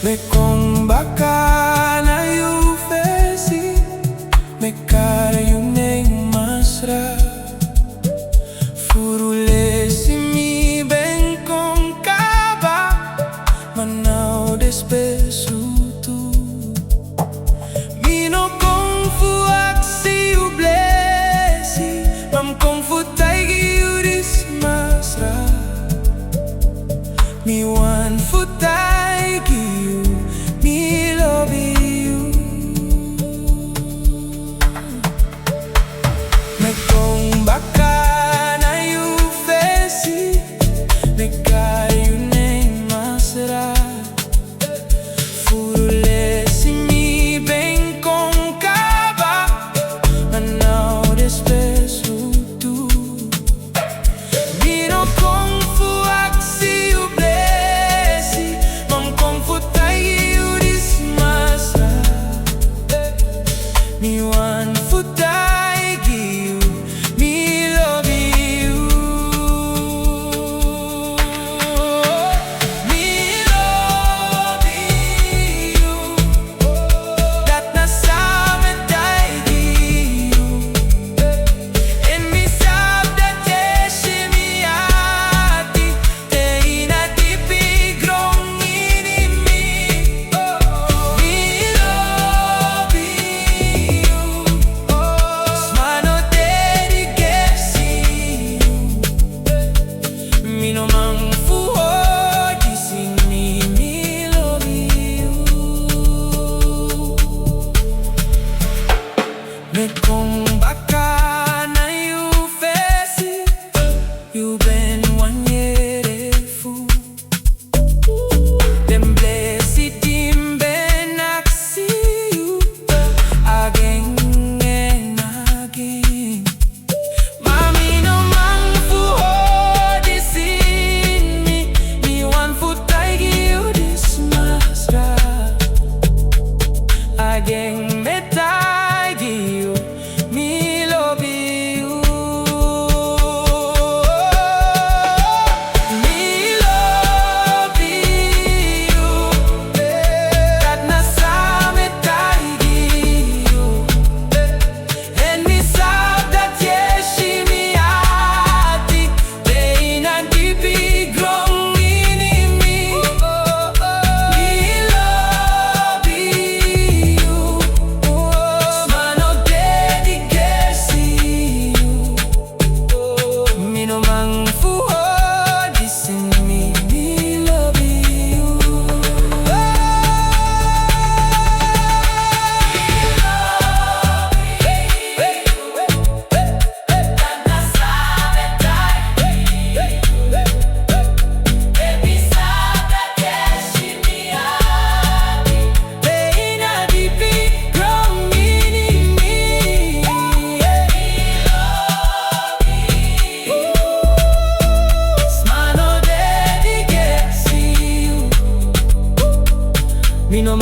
Me kung baka na yu fesi me cara yu nem masra furule si mi ben kung kaba manau despesu tu mino kung fuak si yu blesi mam kung futai gi yu dis masra mi wan futai gi yu mi Lobi Yu me kung baka na yu fesi me cara yu nem masra furule si mi ben kung kaba manau despesu tu mino kung fuak si yu blesi mam kung futai gi yu dis masra mi wan futai gi yu mi Lobi Yu mi Lobi Yu dat nasame dai gi yu en mi sab dat jeshi mi ati te ina di pigrong ini mi Lobi Yu smano dedi gesi mi no mang fuho di sini mi Lobi Yu me kung baka na yu fesi yu ben wanyere fu dem blesi tim ben aksi yu again and again mami no mang fuho di sini mi wan futai gi yu dis masra again metai gi yu mi Lobi Yu mi Lobi Yu dat nasame dai gi yu en mi sab dat jeshi mi ati te ina di pigrong ini mi Lobi Yu smano dedi gesi yu mi no mang fuho di sini mi Lobi Yu mi no